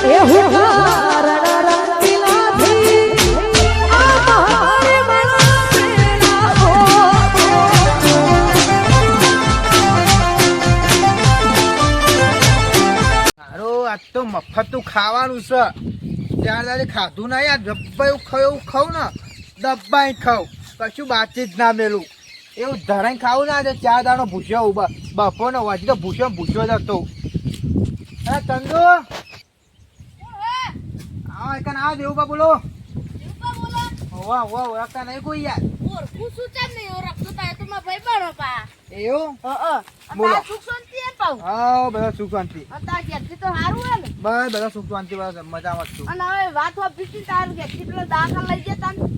એ હુકાર રણરંગીલાથી આ મારે મણાવેલા હો. આજ તો મફતું ખાવાનું છે. ત્યાં દાડે ખાધું ના યાર ડબ્બાયું ખાવું ને ડબ્બાઈ ખાવ કશું બાચી જ ના મેલું એવું ધરાઈ ખાવું ના છે. 4 દાડો ભૂસ્યો બપોરનો વાજી તો ભૂસ્યો જ હતો. હે ચંદુ આવો એક આવો દેવું બોલો. વાહ ઓળખતા નહીં કોઈ યાર. એવું બોલો. હા બધા સુખ શાંતિ બસ બધા સુખ શાંતિ બસ મજામાં જ છું.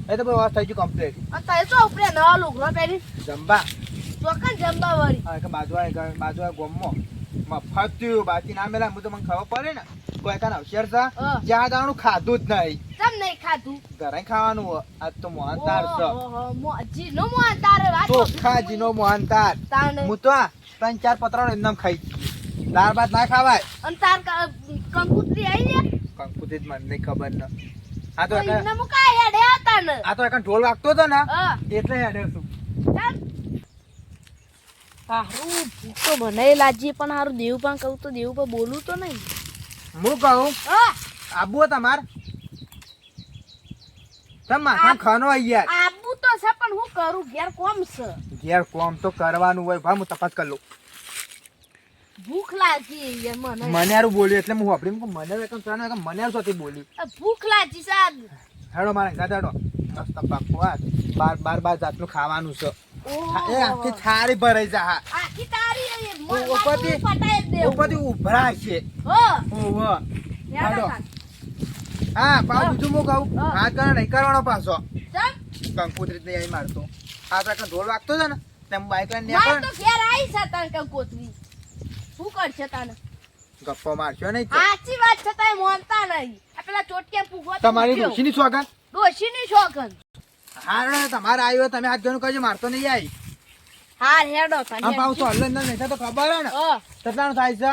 એ તો બસ વાત થઈ ગયું કમ્પ્લીટ. જમવા હા કે બાજુ ગોમમાં મફત્યું બાકી ના મેલા હું તો મને ખબર પડે ને કોઈ કાન હોશિયાર છે. જ્યાં દાણું ખાધું જ નહીં ઘરે ખાવાનું આજ તો મોહનતાર છે. ચોખાજીનો મોહનતાર હું તો 3-4 પતરાનો એમનામ ખાઈ દાળ ભાત ના ખાવાય. કંકુતરી જ મને નહીં ખબર ને. આ તો એક ઢોલ વાગતો હતો ને એટલે હેડે છું. હારું ભૂખ તો મને લાગી પણ હારું દેવ પણ કહું તો દેવ પર બોલું તો નહીં. હું કહું આબુ તમાર માથા ખાનો યાર. આબુ તો છે પણ હું કરું ઘેર કોમ છે. ઘેર કોમ તો કરવાનું હોય ભાઈ. હું તપાસ કરી લઉં. ભૂખ લાગી યાર મને. મને હારું બોલ્યું એટલે હું વાપરી મને હારું સાથે બોલ્યું. ભૂખ લાગી સાહેબ. હેડો મારે ગાડો રસ્તા પાકો બાર જાતનું ખાવાનું છે. એ આખી થાળી ભરાઈ જા. આખી તારી ઉપરથી ઉભરા છે. હા પાછું બીજું હું કહું હાથ કરે નહીં કરવાનો પાછો. કંકુતરી નહીં આવી મારતો. આ તો ઢોલ વાગતો છે ને તેમ બાઈક લઈને શું કરશે તને ગપ્પો મારશો નહીં. સાચી વાત છે તમે મોનતા નહીં. આ પેલા ચોટકે પૂગો તમારી ડોશીની શોખન ડોશીની શોખન. હા તમારે આવ્યો તમે હાથ જણું કરજો મારતો નહીં આવી. હા હેડો તને આ પાછું હલ્લો નહીં તો ખબર હે ને કેટલાનું થાય છે.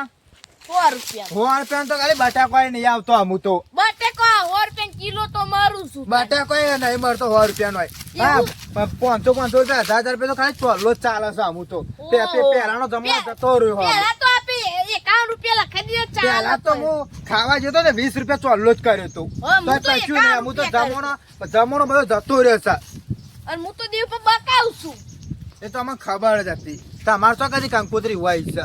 100 રૂપિયા. 100 રૂપિયા તો ખાલી બટાકો નહીં આવતો અમુ તો. બટેકો 100 રૂપિયા કિલો તો મારું છું. બટાકો નહીં મળતો 100 રૂપિયા નો. હા 500 રૂપિયા 1000 રૂપિયા તો ખાલી ચોલ્લો જ ચાલે છે અમુ તો. પેલાનો જમવા જતો રહ્યો. પેલા તો આપી 51 રૂપિયા લખાઈ દીધો ચાલે. પેલા તો હું ખાવા જતો ને 20 રૂપિયા ચોલ્લો જ કર્યો તો. કશું નહીં અમુ તો જમવાનો બધો જતો રહ્યો છે. અને હું તો દેવ પર બકાવું છું. એ તો અમને ખબર જ હતી. તમારે તો કદી કંકોત્રી હોય છે.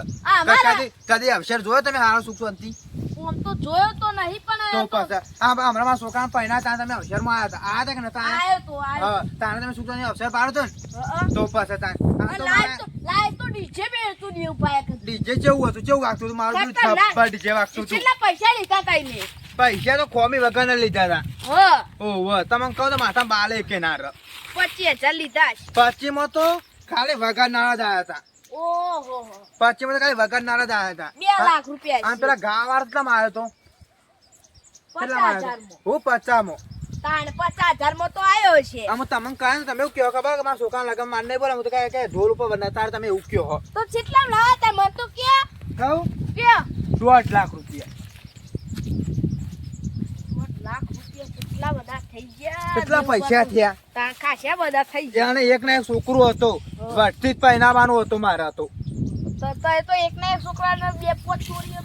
કદી અવસર જોયો તમે હારો સુખ શાંતિ? આમ તો જોયો તો નહીં પણ તો પછી હમણાં છોકરા પહેલા ત્યાં તમે અવસરમાં આવ્યા હતા કે નતા આયો તો આયો. તારે તમે સુખ શાંતિ અવસર પાડો ને તો પછી લાય તો ડીજે બે તું દેવ પાયા ડીજે કેવું હતું વાગતું હતું મારું છપ્પર ડીજે વાગતું હતું. કેટલા પૈસા લીધા તા ને? પૈસા તો ખોમી વગર ના લીધા હતા. ઓહો તમે કહો તો માથા બાલે કે ના 25,000 લીધા. 25 માં તો ખાલી વગર નારા જ આવ્યા હતા. ઓહો 25 માં તો ખાલી વગર નારા જ આવ્યા હતા. 2 લાખ રૂપિયા. આમ પેલા ગાવા વાળા કેટલા આવ્યો તો? 50,000 હું 50 માં. તાણ 50,000 માં તો આવ્યો છે. આમાં તમને કહે તમે એવું કહો ખબર કે મારા છોકરા લગન માર નહીં બોલે હું તો કહે ઢોલ ઉપર બનાવતા તમે એવું કહો હો તો કેટલા લાવ્યા તા મને તો કે કહું કે 1.5 લાખ રૂપિયા. 1.5 લાખ રૂપિયા કેટલા બધા થઈ ગયા. કેટલા પૈસા થયા? તાણ ખાસા બધા થઈ ગયા. એને એક ને એક છોકરો હતો વટથી જ પહેરાવાનો હતો મારા તો તો એક ના એક છોકરાને 2 છોડીઓ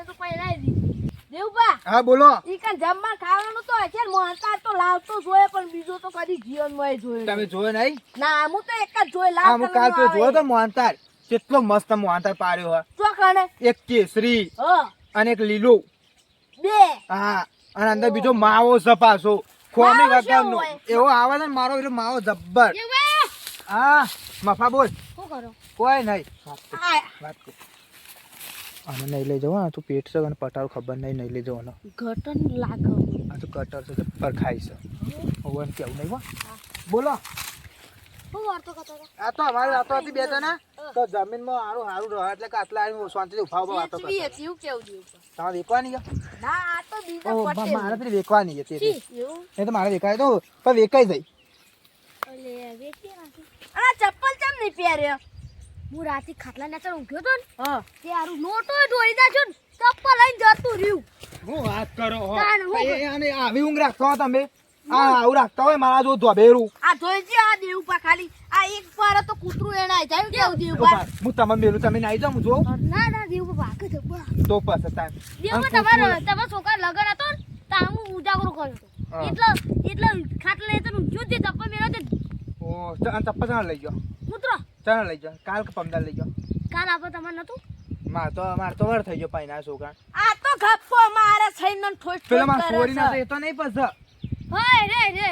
તો પહેરાવી દીધી. દેવબા હા બોલો. ઈ કાન જમવા ખાવાનું તો હશે ને મોહનતાર તો લાવતો જોયે પણ બીજો તો કદી જીવનમાં જોયો. તમે જોયો નહીં? ના હું તો એક જ જોઈ હા હું કાલ તો જોયો તો મોહનતાર કેટલો મસ્ત મોહનતાર પાડ્યો હે. જો કણે એક કેસરી હા અને એક લીલો 2 હા અને અંદર બીજો માવો સપાસો ખોમી વગરનો એવો આવે ને મારો એટલે માવો જબ્બર. હા મફા બોલ. શું કરો? કોઈ નહીં વાત કર. આ આને નહીં લઈ જવા તું પેટ છે અને પટાળ ખબર નહીં લઈ જવાનો. ઘટન લાગે આ તો કટર છે પર ખાઈ છે ઓવન કેવું નહીં બોલો. હું વાર્તો કરતો હતો. આ તો અમારી વાતો હતી બે જણા તો જમીનમાં હારું રહે એટલે કે આટલા આવીને શાંતિથી ઉભા ઉભા વાતો કરતા. એવું કેવું દીધું તમારે વેકવાની છે? ના આ તો બીજા પટેલ. મારે તો વેકવાની હતી એવું એ તો મારે વેકાય તો પણ વેકાઈ જાય. અલે વેચી નાખી. આ ચપ્પલ કેમ નહીં પહેર્યો? હું રાતે ખાટલા નીચે ઊંઘ્યો તો ને તે હારું નોટો ઢોળી નાખ્યો ને ચપ્પલ લઈને જતું રહ્યું. હું વાત વાત કરો હો. તાણ હું અને આવી ઊંઘ રાખતો હો તમે આવું રાખતા હોય મારા જો ધોબેરું આ જોઈ છે આ દેવપા ખાલી આ એક પર તો કૂતરું એને આઈ જાય કેવું દેવપા હું તમને મેલું તમે નાઈ જાઓ હું જોઉં ના ના દેવપા ભાગે છે બા તો પછી તાર દેવપા તમારા છોકરા લગન હતો ને તા હું ઉજાગરો કર્યો હા. હતો એટલે ખાટલે તો જુદ દે ચપ્પલ મેળો તે ઓ ચપ્પા ચાણ લઈ જાઓ કૂતરો ચાણ લઈ જાઓ કાલ કે પમદાર લઈ જાઓ કાલ આપો તમારે નતું માર તો વર થઈ ગયો પાઈના છોકરા આ તો ગપ્પો મારે થઈને ઠોઠ પેલા માં સોરી ના એ તો નહીં પછી હોય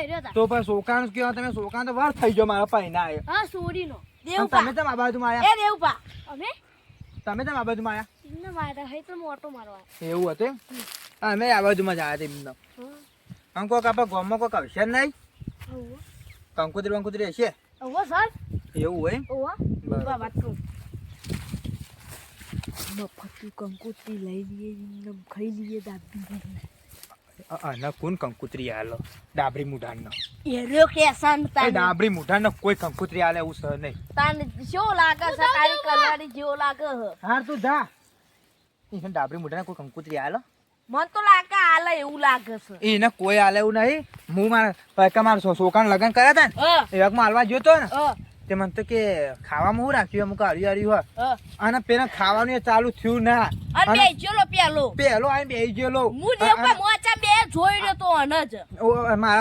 રે તા તો પછી છોકરાનું કહેવા તમે છોકરા તો વર થઈ ગયો મારા પાઈના એ હા સોરી નો અને દેવપા તમે તેમ આ બાજુમાં આયા એ દેવપા અમે તમે તેમ આ બાજુમાં આયા ઇન્ને મારા હે તો મોટો મારવા એવું હતું એમ? અમે આ બાજુમાં જ આવ્યા હતા એમનો આમ કોક આપણે ગામમાં કોક આવશે નહીં કંકુતરી વંકુતરી હશે ઓવો સર એવું હોય ઓવો બરાબર. બા વાત કહું મફતી કંકુતરી લઈ લઈએ એમને ખાઈ લઈએ દાબી ના કોણ કંકુતરી આલો ડાબરી મુઢાનો એરો કેસન એ તાન ડાબરી મુઢાનો કોઈ કંકુતરી આલે એવું સર નહીં તાન જો લાગે છે તારી કલાડી જેવો લાગે હ હાર તું જા એને ડાબરી મુઢાને કોઈ કંકુતરી આલો મન તો લાગે આલે એવું લાગે છે એને કોઈ આલે એવું નહીં હું મારા પૈકા મારા છોકરાને લગ્ન કર્યા હતા ને એ વખત હાલવા જોતો ને તે મને તો કે ખાવામાં હું રાખ્યું અમુક હાર્યું અને પેલા ખાવાનું એ ચાલુ થયું ના અને બે ચલો પેલો પેલો આઈને બેહી ગયેલો હું દેવપા મોચા બે જોઈ રહ્યો તો અનજ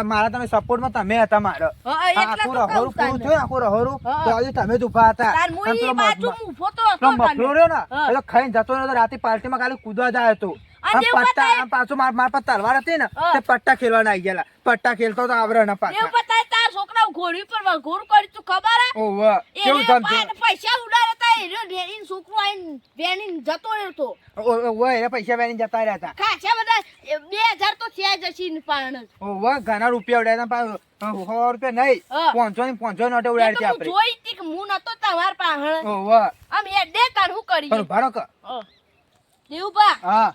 મારા તમે સપોર્ટમાં તમે હતા મારો એટલે આખું તો રહોરું કહું પૂરું થયું આખું રહોરું હા. તો આજે તમે જ ઉભા હતા તાર અને મુઈ પેલો બાજુ મ- હું ફોટો પેલો હતો મફલો રહ્યો ને હા. એટલે ખાઈને જતો નતો રાતે પાર્ટીમાં ખાલી કૂદવા જાય હતો અને આમ એવું પટ્ટા બતાય- આમ પાછું માર પર તલવાર હતી ને હા. તે પટ્ટા ખેલવાના આવી ગયેલા પટ્ટા ખેલતો તો આવરે ના પાછા દેવપા તાર છોકરા ઘોડી પર ઘોર કરી તું ખબર હે ઓહો કેવું એને સમજો પૈસા ઉડાડે તા એનો ડેરીન છોકરો આઈને વેણીને જતો રહ્યો તો ઓહો એ પૈસા વેણી જતા રહ્યા હતા ખાસા બધા 2000 તો થયા જશે ને પાણ ઓહો ઘણા રૂપિયા ઉડાડ્યા હતા 100 રૂપિયા નહીં હા. 500 નોટે ઉડાડી છે આપણે જોઈ તી કે હું નતો તમાર પાહણ ઓહો આમ એ દે તાર હું કરી પણ ભાડો ક દેવપા હા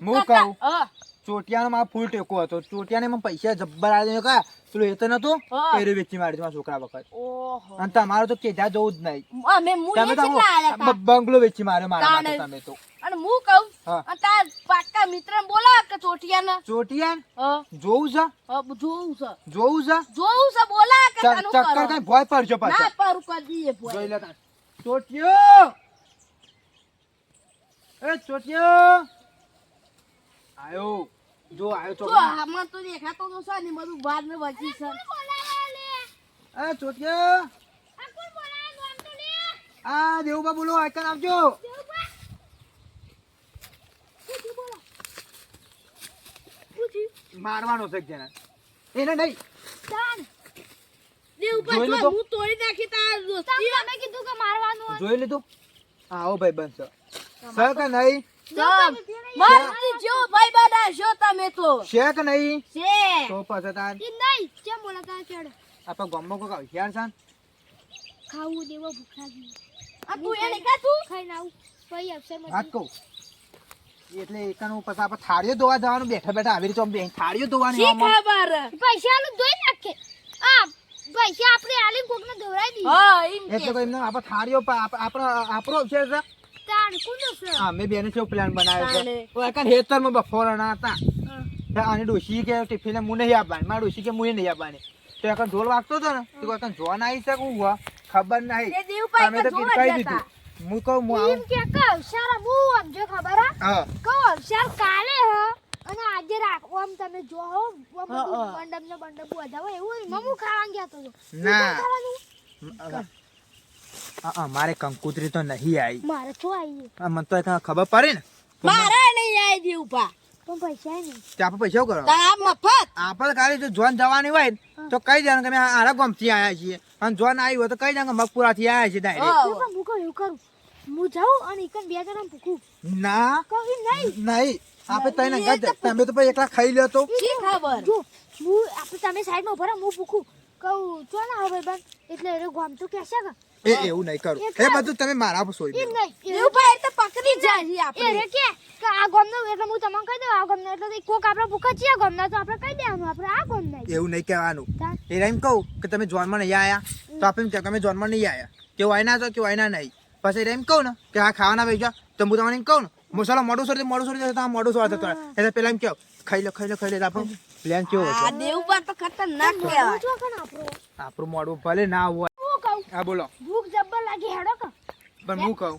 હું કહું. હા ચોટિયાનો માં ફૂલ ટેકો હતો ચોટિયાને માં પૈસા જબ્બર આવી કા પેલું એ તો નતું હા. પેરે વેચી મારી મારા છોકરા વખત ઓહો અને તમારો તો કેજા જવું જ નહીં અમે મુએ તમે તો કેટલા આલ્યા તા બંગલો વેચી મારે મારા માટે તાણે. તમે તો અને હું કહું હા. અને તાર પાક્કા મિત્ર બોલા કે ચોટિયાના ચોટિયા હા જોવું છે જોવું છે જોવું છે જોવું છે બોલા કે તને ચક્કર કઈ ભોય પડજો ના પાછા પર કરી દઈએ જોઈ ભોય લેતા ચોટિયો એ ચોટિયો આયો જો આયો જો ચોટિયો આમાં તો દેખાતો તો છે ને બધું બહાર ને વચી છે એ ચોટિયો આ દેવુબા બોલો આકન આવજો મારવાનો છે જેને એને નહીં જોઈ લીધો? હું તોડી નાખી તાર દોસ્તી તમે કીધું કે મારવાનું જોઈ લીધું આવો ભાઈ બનશે છે કે નહીં મારતી જો ભાઈ બાડા છો તમે તો છે કે નહીં છે તો પછી તાર નહીં કેમ બોલા કા ચડ આપણે ગામમાં કોઈ હોશિયાર છે ખાવું દેવો ભૂખ લાગી આ તું એને કા તું ખાઈ નાવ ભાઈ અક્ષર વાત કહું એટલે એકાનું પછી આપણે થાળીઓ ધોવા જવાનું બેઠા બેઠા આવી રીતે આમ થાળીઓ ધોવાની શી આમાં. ખબર પૈસા આલું ધોઈ નાખે આ પૈસા આપણે આલી કોકને દોરાઈ દી હા એમ એટલે કે કોઈ એમને આપણે થાળીઓ આપણો છે તાણ કોનો છે હા મેં બેને કેવો પ્લાન બનાવ્યો તાણે. છે તો એકાન હેતરમાં બફોરના હતા આની ડોશી કે ટિફિને હું નહીં આપવાની મારી ડોશી કે હું નહીં આપવાની તો એકાન ઢોલ વાગતો હતો ને તો એકાન જોવા ના આવી શકું હુઆ ખબર નહીં એ દેવભાઈ તમે તો તો કીધું જોવા કહી જ હતા. દીધું હું કહું હું એમ આવું કે કે અવસર હું સમજો ખબર હા કહો અવસર કાલે હ અને આજે રાખો આમ તમે જો હો હા, હા. બંડમ ને બંડમ વધાવો એવું મમુ ખાવાનું ગયા તો ના મારે કંકુતરી તો નહીં આવી મારે શું આવીએ મને તો કાંઈ ખબર પડે ને મારે નહીં આઈ દેવભા પણ પૈસા નહીં કે આપણે પૈસા શું કરો તાર મફત આપણે ખાલી જો જોન જવાની હોય ને તો કઈ દેવાનું કે અમે આરા ગામથી આવ્યા છીએ અને જોન આવી હોય તો કઈ દેવાનું કે મગપુરાથી આવ્યા છીએ ડાયરેક્ટ હા. પણ હું કહું એવું કરું હું જાઉં અને એકન બે જણા પૂછું ના કહું નહીં નહીં આપણે તઈને ગજ તમે તો પછી એકલા ખાઈ લ્યો તો શી ખબર જો હું આપણે તમે સાઈડમાં ઉભા રહો હું પૂછું કહું ચો ના હવે બન એટલે એ ગામ તો કહેશે કે એ એવું નહીં કરું એ બધું તમે મારા પર સોઈ એ દો નહીં એ દેવભાઈ એ તો પકડી જાય છે એ આપણે રે કે આ ગામનો એટલે હું તમને કહી દઉં આ ગામનો એટલે કોક આપણે ભૂખા છીએ ગામના તો આપણે કહી દેવાનું આપણે આ ગામ નહીં એવું નહીં કહેવાનું એ એમ કહું કે તમે જોનમાં નહીં આવ્યા તો આપણે એમ કહે કે અમે જોનમાં નહીં આવ્યા કેવું આયના છો કેવું આયના નહીં પછી એમ કહું ને કે આ ખાવાના બેસી જાઓ તો હું તમને એમ કહું ને મસાલો મોડું સોરી જશે તો મોડું સોર થતો એટલે પેલા એમ કેવ ખાઈ લે આપણું પ્લાન કેવો આ હશે દેવબા તો ખતરનાક કહેવાય. જો કણ આપણો આપણું મોડું ભલે ના હોય હું કહું હા બોલો ભૂખ જબ્બર લાગી હેડો કે પણ હું કહું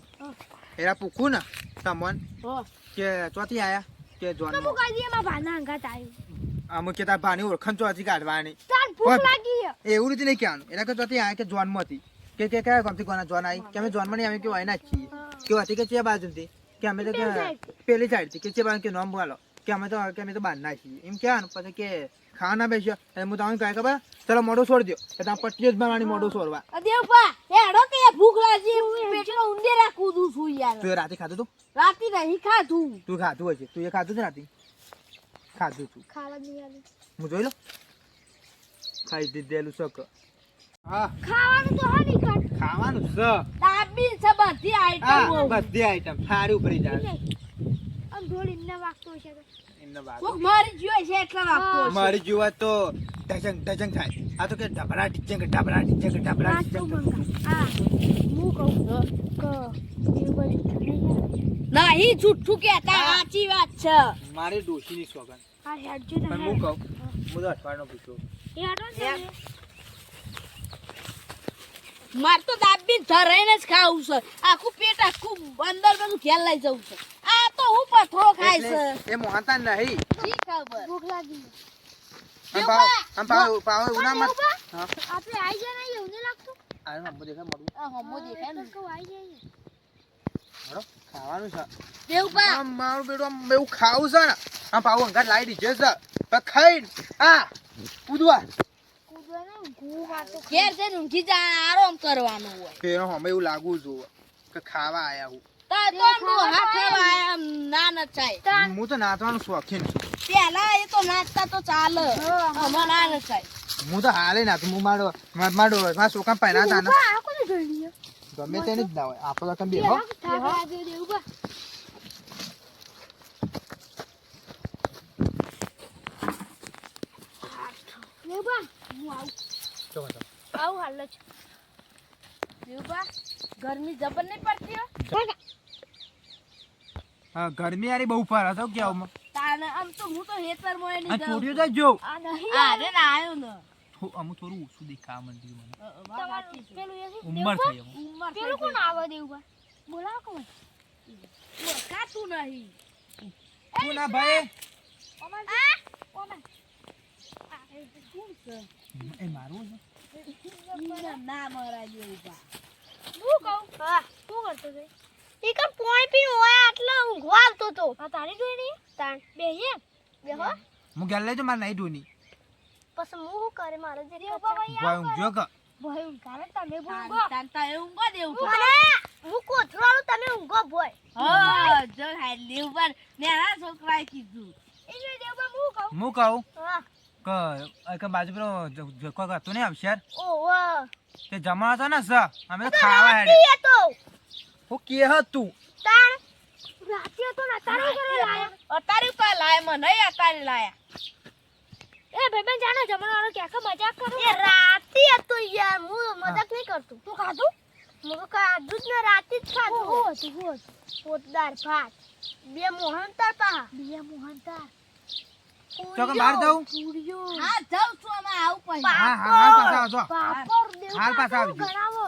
એરા પૂછું ને તમન હો. કે ચોથી આયા કે જોન હું કહી દઈએ મારા ભાના અંગાત આવ્યું અમુક કે તાર ભાની ઓળખાણ ચોથી કાઢવાની તાર ભૂખ ઓય. લાગી હે એવું રીતે નહીં કહેવાનું એના કે ચોથી આયા કે જોનમાં હતી કે કયા ગામથી કોના જોન આવી કે અમે જોનમાં નહીં અમે કેવું આવીને જ છીએ કેવું હતી કે ચે બાજુથી કે અમે તો કે પેલી સાઈડથી કે ચે બાજુ કે નામ બોલો કે અમે તો બહાર ના છીએ એમ કહેવાનું પછી કે ખાવા ના બેસ્યો એટલે હું તમને કહે ખબર ચલો મોઢું છોડી દો એટલે તમે પટ્ટીઓ જ ભરવાની મોઢું છોડવા આ દેવબા એ હેડો કે એ ભૂખ લાગી પેટનો ઉંદેરા કૂદું છું યાર. તું એ રાતે ખાધું તું રાતી નહીં ખાધું. તું ખાધું હશે તું એ ખાધું છે રાતે ખાધું તું ખાવા નહીં આલે હું જોઈ લો ખાઈ દીધેલું શક હા ખાવાનું તો હા નહીં કાઢ ખાવાનું છે દાબી છે બધી આઈટમો. હા બધી આઈટમ સારી ઉપરી જાય આમ ઢોળ એમને વાગતો છે તો એમને વાત કોક મારી જોઈ છે એટલે વાગતો હશે. મારી જીવા તો ડજંગ થાય આ તો કે ઢબરા ટીચંગ વાગતો મંગા આ હું કહું કે દેવબા નહીં જુઠ્ઠું કહેતા સાચી વાત છે. મારી ડોશીની સોગન આ હેડજો ને પણ હું કહું હું તો અઠવાડિયાનો પૂછું હેડો ને માર તો દાબી ધરાઈને જ ખાવું છે. આખું પેટ આખું અંદર બધું ઘેર લઈ જવું છે. આ તો હું પથરો ખાય છે. એ મોહનતા નહીં જી ખબર. ભૂખ લાગી આમ પાવ ઉનામાં હા આપણે આઈ જાય ને એવું નહીં લાગતું આ હમો દેખાય મોડું આ હમો દેખાય ને. તો કહું આઈ જાય હળો ખાવાનું છે દેવબા આમ મારું બેડું આમ એવું ખાવું છે ને આમ પાવ અંગાત લાવી દીધે છે પણ ખાઈને આ કૂદવા કૂદવા ને ઊંઘું વાતો ઘેર જઈને ઊંઘી જા આરામ કરવાનો હોય. પેલો હમે એવું લાગવું જોવે કે ખાવા આયા હું તા તો ડોહા ખાવા આયા ના ન ચાય. હું તો નાચવાનું શોખીન છું પેલા એ તો નાચતા તો ચાલે. હમણાં ના ન ચાય. હું તો હાલે નાચું હું મારા છોકરા પહેલા હતા ને આ કોને જોઈ લીયો ગમે તેને જ ના હોય આપણો તમે બેહો થાક લાગ્યો દેવબા દેવબા હું આવું ચલો, ચલો. આવું હાલ જ દેવબા ગરમી જબર નહીં પડતી હો? હા ગરમી યારી બહુ પર હતો કેવું તાને આમ તો હું તો હેતરમાં એની જાઉં. છોડ્યો જ જો આ નહીં અરે ના આયો ને. અમુક થોડું ઓછું દેખાવા માંડ્યું મને વાત સાચી છે. પેલું એ શું? ઉંમર થઈ હવે. ઉંમર થઈ પેલું ગઈ. કોણ આવે દેવબા બોલાવો કોણ ઓળખાતું નહીં. તું ના ભાઈ ઓમન ઓમન શું છે? એ મારું ઈને ના મરાય દેવબા. હું કહું હા શું કરતો છે ઈ કર પોણી પીને ઓય આટલો ઊંઘવા આવતો તો આ તારી જોઈ ની તાણ બેહે બેહો હું ગેલ લેજો મારે નહીં ધોની પછી હું શું કરે મારે જે દેવબા ભાઈ ભાઈ ઊંઘજો કે ભાઈ ઊંઘાવે તમે ઊંઘો તાનતા એ ઊંઘો દેવબા. મને હું કોથરાળું તમે ઊંઘો ભોય હા જો હાય દેવબા નેના છોકરાએ કીધું. એ જો દેવબા હું કહું હું કહું હા કે બાજુ પેલો કોઈ હતો ને અવસર ઓહો તે જમા હતો ને સ અમે તો ખાવા હેડે એ તો હું કે હતું તાણ રાતે તો ના તારો ઘરે લાયા અતારે તો લાય મને નહીં અતારે લાયા. એ ભાઈબંધ જાનો જમણવાળો ક્યાંક મજાક કરો એ રાતે હતો યાર હું મજાક નહીં કરતો તું ખાધું હું તો ખાધું જ ને રાતે જ ખાધું હું હતું પોતદાર ભાત બે મોહનતાર પાહા બે મોહનતાર તો કે બહાર જાઉં પૂરીઓ હા જાઉં છું અમે આવું પછી. હા હાલ પાછા આવજો પાપડ દેવ હાલ પાછા આવજો. ગણાવો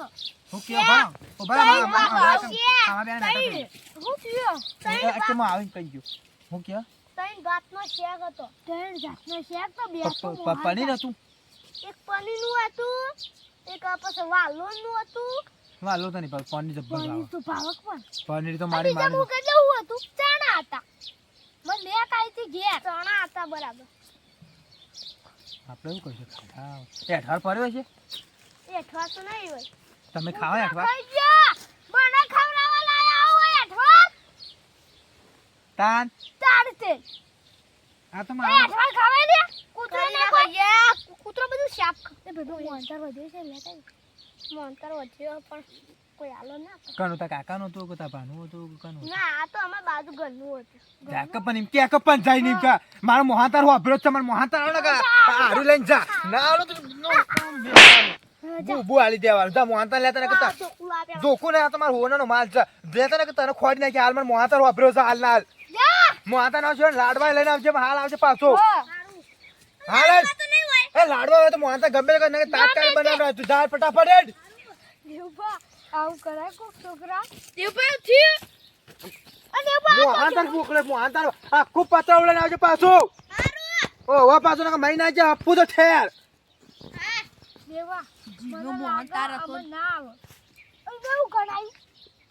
હું કે ભા ઓ ભા આવા બેન હું કયો એટલે હું આવીને કહી ગયો હું કે ત્રણ ભાતનો શેક હતો ત્રણ જાતનો શેક તો બે પનીર હતું એક પનીરનું હતું એક પછી વાલોનું હતું વાલો તો નહીં પનીર જબ્બર પનીર તો ભાવક પણ પનીર તો મારી બીજા મારી હું કેટલું હતું ચણા હતા મને લેક આવી હતી ઘેર ચણા હતા બરાબર આપણે શું કરશું ખાવા એ અઠવાડ પડ્યો છે એ અઠવા તો નહીં હોય તમે ખાવા અઠવાડ ખાઈ ગયા મને ખવડાવવા લાયા હોય અઠવા તાન તારતે આ તો એ મારા અઠવા ખાવાય ને કૂતરો ને કોઈ કૂતરો બધું શાપ એ ભાઈ મોંતર વધ્યો છે લેતા મોંતર વધ્યો પણ કોઈ આલો ના કનો તા કાકાનો હતો કે તા ભાનું હતું કે કનો ના આ તો અમાર બાજુ ઘરનું હતું જાક પણ એમ કે પણ જાય નહીં કા મારો મોહાતાર વાપર્યો છે મારો મોહાતાર આવે ને કા હારું લઈને જા ના આલો તો નો કામ બે બુબુ હાલી દેવાનું જા મોહનતા લેતા ને કરતા જોખું ને તમારો હોનાનો માલ છે લેતા ને કે તને ખોડી નાખી હાલ મને મોહનતા વાપર્યો છે હાલ ના હાલ મોહનતા ના છે લાડવા લઈને આવજે હાલ આવજે પાછો હાલ એ લાડવા હોય તો મોહનતા ગમે તે તાત્કાલિક બનાવવાનો તું જા ફટાફટ હેડ દેવબા આવું કરાય કોક છોકરા દેવપા થયું મોહનતા મોકલે મોહનતા આખું પતરા લઈને આવજે પાછો ઓ વા પાછો ને મહિના છે આપું તો ઠેર દેવા જીનો મોહનતાર હતો. ના આવે કેવું કરાય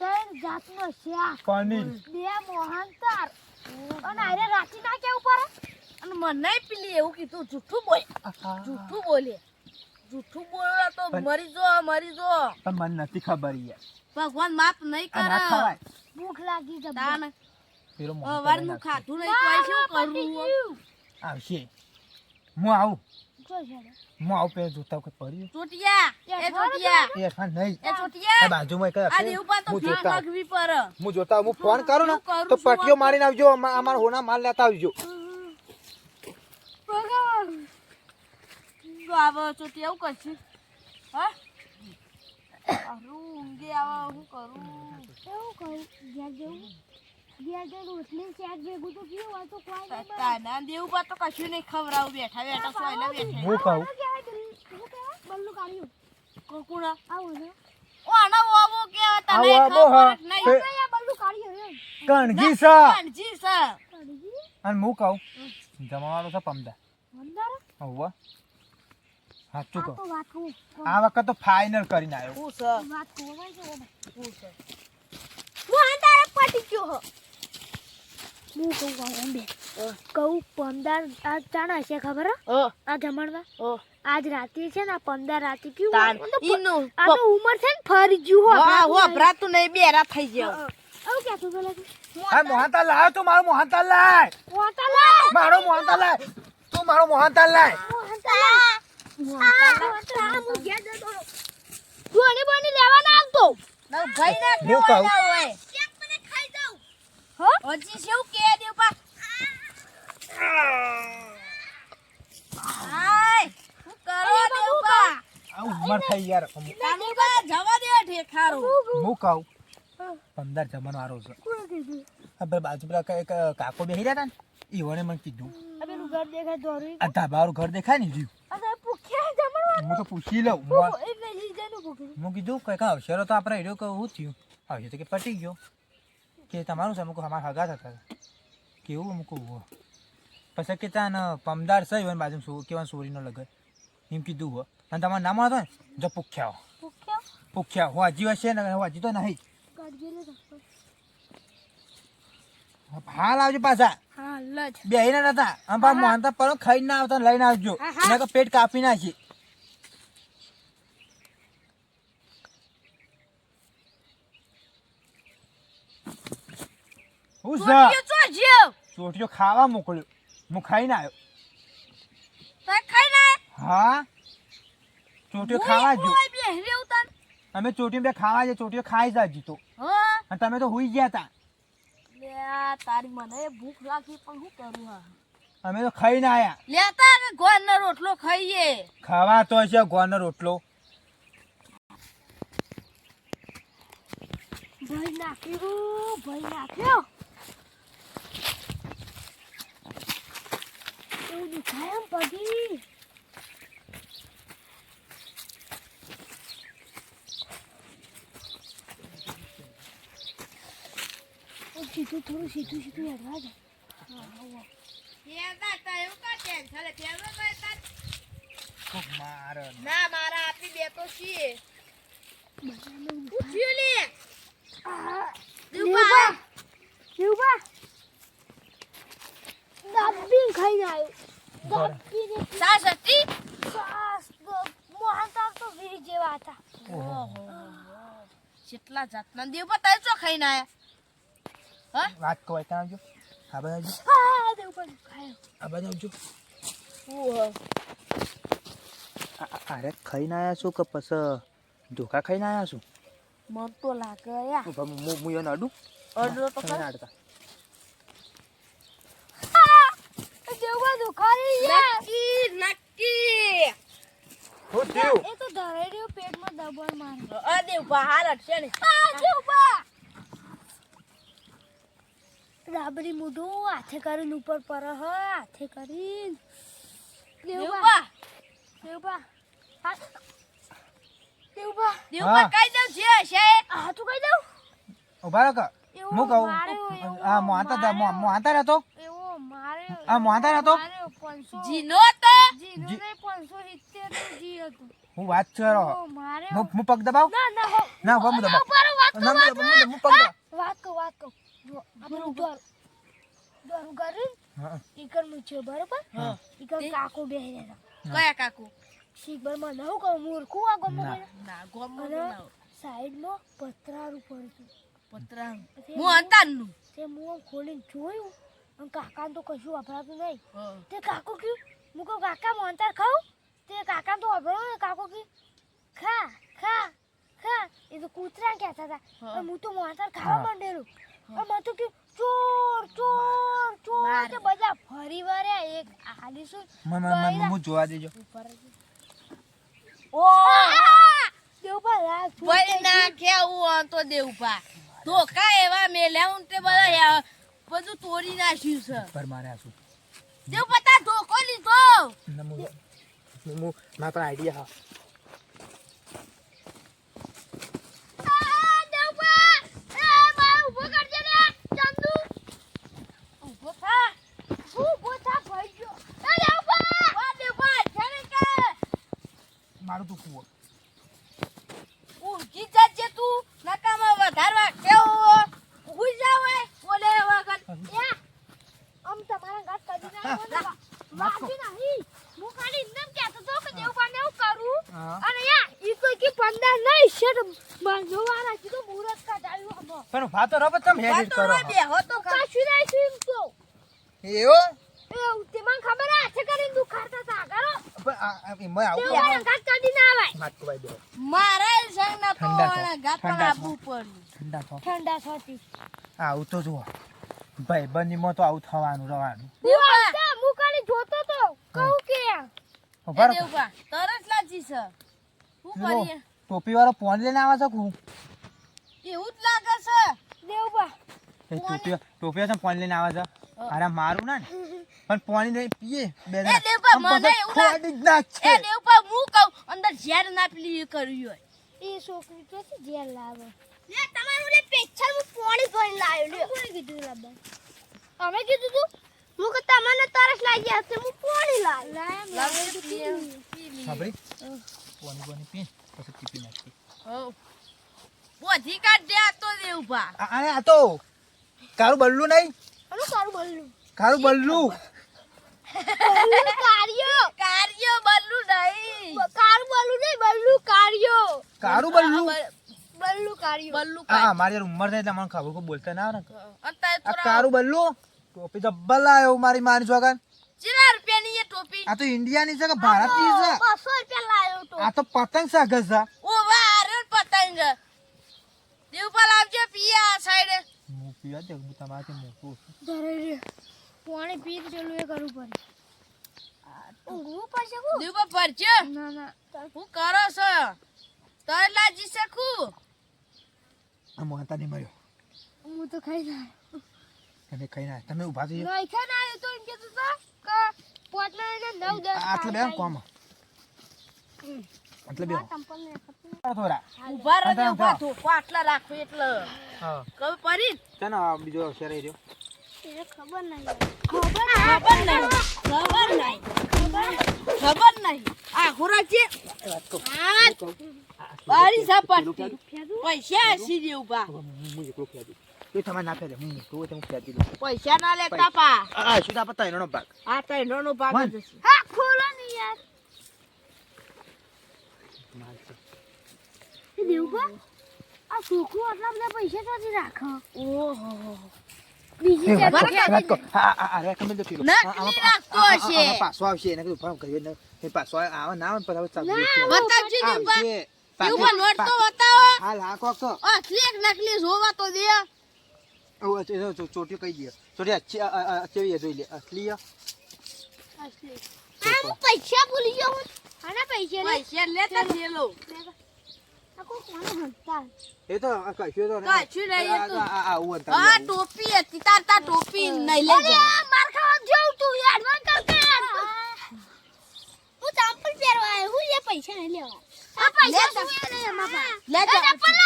ત્રણ જાતનો શાક પનીર બે મોહનતાર અને આરે રાતી ના કેવું પડે અને મને પેલી એવું કીધું જૂઠું બોલે જૂઠું બોલો તો મરી જો પણ મને નથી ખબર યાર ભગવાન માફ નહીં આ ના કરે ખવાય ભૂખ લાગી જબર તાન પેલો વારનું ખાધું નહીં તો આ શું કરવું આવશે હું આવું જો છે હું આવું પેલા જોતા વખત પડ્યું ચોટિયા એ ચોટિયા એ ફાન નહીં એ ચોટિયા આ બાજુમાં એક આ હશે. દેવપા તો હું ભીખ જોતા માગવી પડે હું જોતા હું ફોન કરું ને હું કરું તો છું. પટીઓ મારીને આવજો અમાર હોના માલ લેતા આવજો ભગવાન તો આવો ચોટિયા એવું કરશું હા અરું ઊંઘે આવા હું કરું એવું કહું ઘેર જેવું રોટલી શાક ભેગું તો પીવું હોય તો કોઈ નહીં બને. તાના દેવપા તો કશું નહીં ખવડાવું બેઠા બેઠા સોયલા બેઠા હું કહું શું કહેવાય બલ્લું કાઢ્યું કોકુણા આવો ને ઓ આના ઓવો કેવા તને આવો, આવો, ખબર હા. નહીં એ- આ બલ્લું કાઢ્યું રે કણગી સા કાનજી સર કાઢી અને હું કહું જમાવાનો છે પમદા મંદાર હોવા સાચું આ કહું તો વાત કહું આ વખત તો ફાઇનલ કરીને આવ્યો હું સર વાત કહું ભાઈ છે હું સર હું અંધારે પટી ગયો હો હું કહું અંબે કહું પંદર આ ચાણા છે ખબર હે? આ જમણમાં આજ રાતે છે ને આ 15 રાતે કેવું તાન આ તો ઈનું આ તો ઉંમર છે ને ફરી ગયું હો હા હો ભરાતું નહીં બેરા થઈ ગયો આવું કે તું પેલા હા મોહનતાલ લાવ તું મારો મોહનતાલ લાય મારો મોહનતાલ લાય તું મારો મોહનતાલ લાય ના ભાઈ ના હું કહું હોય હજી શું કે દેવપા આય હું કરો દેવપા આ ઉંમર થઈ યાર તાનુકા જવા દે ઠેખારો હું કહું 15 જમણ વાળો છે આપણે બાજુ પેલા એક કાકો બેહી રહ્યા હતા ને ઈવોને મને કીધું પેલું ઘર દેખાય દોરું આ ધાબાવાળું ઘર દેખાય ને રહ્યું અરે ભૂખ્યા જમણવા હું તો પૂછી લઉં એટલે લીજાનું ભૂખ્યું હું કીધું કઈ અવસરો તો આપણે એડ્યો કહું થયું આવશે તો કે પટી ગયો કે તમારું છે અમુક અમારા હગા થતા કેવું અમુક પછી કે ત્યાં પમદાર છે એવાની બાજુ કેવા સોરીનો લગન એમ કીધું હો અને તમારું નામ હતો ને જો પૂખ્યા ભૂખ્યા હો હજી હશે ને હજી તો નહીં કાઢજે હાલ આવજો પાછા હા લજ બેહીને નતા આમ પા મોહનતા પર ખાઈ ના આવતા લઈને આવજો એને કે પેટ કાપી નાખી હું ચોટિયો ચો જ્યો ચોટીઓ ખાવા મોકલ્યો હું ખાઈને આવ્યો તે ખાઈ ના હા ચોટીઓ ખાવા જો ઓય બે હેરે ઉતાર અમે ચોટીઓ બે ખાવા જે ચોટીઓ ખાઈ જાજી તો હા અને તમે તો હુઈ ગયા તા લે આ તારી મને ભૂખ લાગી પણ શું કરું હા અમે તો ખાઈને આયા લેતા કે ગોળનો રોટલો ખાઈએ ખાવા તો છે ગોળનો રોટલો ભાઈ નાખ્યો એવું દેખાય એમ પડી થોડું સીધું હેડવા દે લેતા તા એવું કા ટેન્શન લે પેલો તો તાર ખૂબ મારે ના મારા આપી બે તો છીએ પૂછ્યું લે દેવબા દેવબા દાબી ખાઈને આવ્યો દાબી ને સા સતી સાસ મોહનતાર તો વીર જેવા હતા કેટલા જાતના દેવ બતાય ચો ખાઈને આયા વાત કહો ત્યાં આવજો આ બાજુ આવજો હા દેવબા ખાયો આ બાજુ આવજો ઓહો અરે ખાઈને આવ્યા છો કે પછી ધોકા ખાઈને આવ્યા છો મન તો લાગે યા હું એને અડું ઓર્ડર તો ખાઈને અડતા દેવબા તો ખાઈ ગયા નક્કી નક્કી હું થયું એ તો ધરાઈ રહ્યો પેટમાં દબાણ મારે આ દેવભા હાલ હટશે ને આ દેવબા રાબડી મોઢું હાથે કરીને ઉપર પર હ હાથે કરીને દેવબા દેવભા દેવબા દેવબા દેવભા હા. કઈ દઉં છે છે આ તું કહી દઉં ઉભા રહો કે એવું હું કહું માર્યો, એવું આ મોહાતા રહેતો એવો માર્યો આ મોહાતા રહેતો માર્યો 500 જીનો તો જીનો જી- નહીં 570 નું જી હતું હું વાત કરો એવો માર્યો હું પગ દબાવ ના ના હો ના હું દબાવ ઉપર વાત ના હું પગ દબાવ વાત કહું જો આપણે ઉધાર કર્યું હા ઈકર મૂછ્યો બરોબર હા. ઈકર કાકો બેહી રહ્યા કયા કાકુ શીખબર માં નવું કહું મૂર્ખું આ ગમો ના. ના ગોમો અને ના સાઈડમાં પતરારું પડતું પતરા હું અંતાનું તે મું ખોલીને જોયું અને કાકાને તો કશું વપરાતું નહીં તે કાકો કયું હું કહું કાકા મોંતાર ખાઉં તે કાકા તો વપરાયું ને કાકો કયું ખા ખા ખા એ તો કૂતરા કહેતા હતા હા. અને હું તો મોંતાર ખાવા હા. માંડેલું અને મને તો કયું ચોર ચોર ચોર માર. તે બધા ફરી વળ્યા એક આલીશું હું જોવા દેજો ઓ દેવપા રાત ભાઈ ના કેવું તો દેવભા ધોકા એવા મેલ્યા હું તે બધા બધું તોડી નાખ્યું છે પર મારે આસુ દેવભા તાર ધોકો લીધો મારા પર આઈડિયા ઉભો થા વા દેવભા જાણે કે મારું તો કુવો ઊંઘી જજે તું નકામાં વધારવા કેવો ઉઈ જાવ એ બોલે વગર આમ તમારા ગાત કદી ના વાજી નહીં હું ખાલી એમ કહેતો તો કે દેવપાને હું કરું હા. અને યા ઈ તો કે 15 નહીં શેર બંધવાના કીધું મુરત કાઢાયું હમો પણ ભાતો રબ તમે હેડિટ કરો વાતો બે હો તો કાશું નહીં છું તો એવો એ તેમાં ખબર આ છે કરીને દુખાડતા તા કરો પણ મેં આવું દેવપાને ગાત કદી ના આવાય માટ કવાઈ દો મારા સંગ ના તો ઠંડા થો. ગાતા ઠંડા આબુ પર ઠંડા થો ઠંડા થતી આવું તો જુઓ ભાઈ બંધીમાં તો આવું થવાનું રવાનું દેવભા હું ખાલી જોતો તો કહું કે ઉભા રહો. દેવભા તરસ લાગી છે શું લો, કરીએ ટોપી વાળો ફોન લઈને આવે છે હું એવું જ લાગે છે દેવપા એ ટોપી છે ફોન લઈને આવે છે અરે મારું ના ને પણ પાણી નહીં પીએ બે એ દેવભા મને એવું લાગે ખોડી જ નાખશે એ દેવભા હું કહું અંદર ઝેર ના પેલી કર્યું હોય એ છોકરી તો છે જેલ લાવે લે તમારું લે પેછલ હું પોણી ભરીને લાવ્યો લ્યો કોણે કીધું લાવવાનું અમે કીધું તું હું કે તમને તરસ લાગી હશે હું કોણી લાવ્યો સાંભળી પાણી પી પછી ટીપી નાખી બોધી કાઢ દે આ તો દેવભા અરે આ તો કારું બલ્લું નહીં અરે સારું બોલ્યું કારું બલ્લું કાર્યો કાર્ય બલ્લુ નહીં કારું બોલું નહીં બલ્લુ કાર્યો કારું બલ્લું બલ્લુ કાર્યો બલ્લુ હા મારી યાર ઉંમર થાય એટલે મને ખબર કોઈ બોલતા ના આવે ને અત્યારે આ થોડા કારું બલ્લું ટોપી જબ્બર લાવ્યો મારી માની છોકરા ચિરા રૂપિયાની એ ટોપી આ તો ઇન્ડિયાની છે કે ભારતની છે 200 રૂપિયા લાવ્યો તો આ તો પતંગ સાગર છે ઓ વાહ અરે પતંગ દેવભા લાવજો પીએ આ સાઈડે હું પીવા દે હું તમારાથી મોટું છું. ધરે રે પાણી પી ચેલું એ કરવું પડે ઊંઘવું પડશે હું દેવભા ભરજો ના ના હું કરો છો તર લાજી શકું આ મોહનતા નહીં મર્યો હું તો ખાઈ ના તમે કઈ ના તમે ઊભા થઈએ નહીં ખાઈ ના આવ્યો તો એમ કહેતો તો કે પોતના ને 9 10 આટલે બે કોમ આટલે બે થોડા ઉભા રહો અંતર, દેવભા અંતર. ધોકો આટલા રાખો એટલે હા ખબર પડી ચાલો આ બીજો અક્ષર રહી રહ્યો એને ખબર નહીં ખબર નહીં ખબર નહીં આ ખોરાક છે બારી ઝાપટતી પૈસા હસી દેવભા હું એકલો ફેદી એ તમારે ના ફેદે હું એકલો તમે ફેદી લો પૈસા ના લેતા પા આ શું તા પતા એનો ભાગ આ ત્રણનો નો ભાગ જ હશે હા ખોલો ને યાર એ દેવબા આ છોકરો આટલા બધા પૈસા ક્યાંથી રાખો ઓહો બીજી જગ્યાએ વાત કહો હા આ રેકમેન્ડ તો કિલો નકલી રાખતો હશે પાછો આવશે એને કીધું ફોન કરીએ ને એ પાછો આવે ના આવે પછી ચાલુ બતાવજો દેવભા આવશે દેવભા નોટ તો બતાવો હાલ હા કોક તો અસલી એક નકલી જોવા તો દે ઓ ચોટીઓ કહી દે ચોટી અચ્છી જોઈ લે અસલી આ હું પૈસા ભૂલી ગયો હું આના પૈસા લે પૈસા લેતા થેલો આ કોઈ કોને હંતા એ તો કશું તો કશું નહીં, એ તો. આવું હા ટોપી હતી તાર ટોપી નહીં લઈ જા માર ખાવા જેવું તું યાર મન કરકે યાર હું ચંપલ પહેરવા આવ્યો હું એ પૈસા નહીં લેવા આ પૈસા શું લે માપા લે જા ચંપલ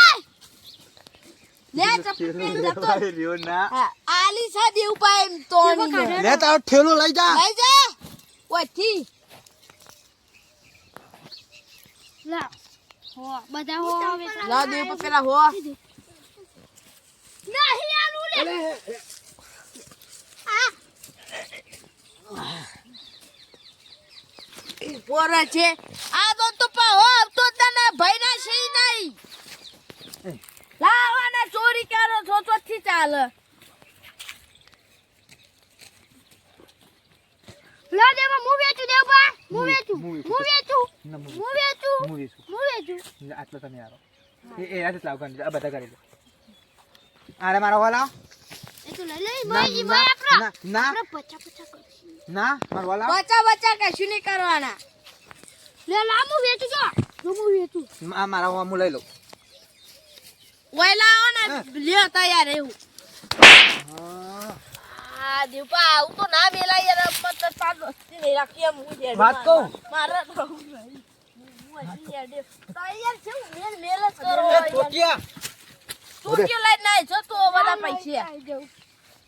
લે ચપ્પલ જતો રહ્યો ના હા આલી સા દેવ પાય એમ તો નહીં લે તારો ઠેલો લઈ જા લઈ જા ઓથી લા હો બધા હો લા દેવ પર પેલા હો નહીં આલું લે આ પોરા છે આ તો પાહો આવતો જ ના ભાઈ ના સહી નહીં લાવાના ચોરી કરો છો તો થી ચાલે લા દેવા હું વેચું દેવ બા હું વેચું હું હું વેચું ના હું વેચું મૂવી હું વેચું આટલો તમે આવો એ આજ લાવ કરી આ બધા કરી દો આરે મારો વાલા એ તો લઈ લઈ ના, ભાઈ ના, ભાઈ ના, ના. આપણે પચા પચા કરશું ના મારો વાલા બચા કશું નહીં કરવાના લે લા હું વેચું જો હું વેચું આ મારા હું લઈ લઉં ઓય લાવો ને હા. લ્યો તૈયાર એવું આ દીપા આવું તો ના મેલા યાર પત્તર પાડ વસ્તી નહીં રાખી એમ હું છે વાત કહું? મારા તો હું નહીં. હું હજી યાર દે. તૈયાર છે હું મેલ જ કરો એ ટોટિયા ટોટિયો લઈને ના જતો બધા પૈસા આઈ જાઉં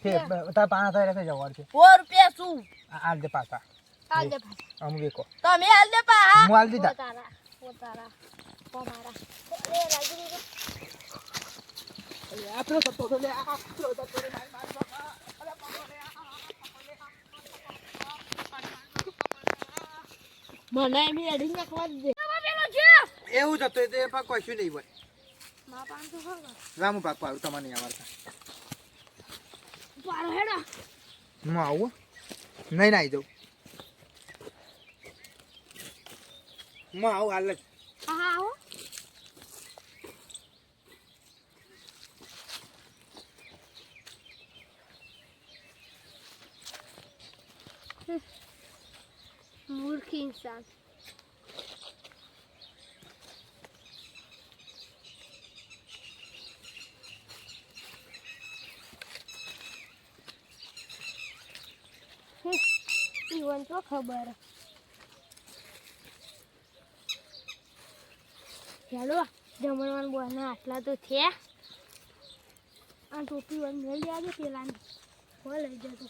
તારા પાણા થાય એટલે જવાનું છે 4 રૂપિયા શું હાલ દે પાછા આ દે ભાઈ અમુ વેકો તમે હાલ દે પા હા હું હાલ દીધા પોતારા તમારા લે રાજુ આપણો સત્તો તો લે મને એમ એડી નાખવા દે પેલો છે એવું જ હતું એ પાક કશું નહીં હોય મા 500 હોગા રામુ પાક પાડું તમારે નહીં આવડતા પારો હેડો હું આવું નહીં ના આવી જાઉં હું આવું હાલ જ હા આવો મૂર્ખ ઇન્સાન ઈવન તો ખબર ચાલો જમણવાન બોના આટલા તો થયા આ ટોપી વન લઈ આવજો પેલા લઈ જતો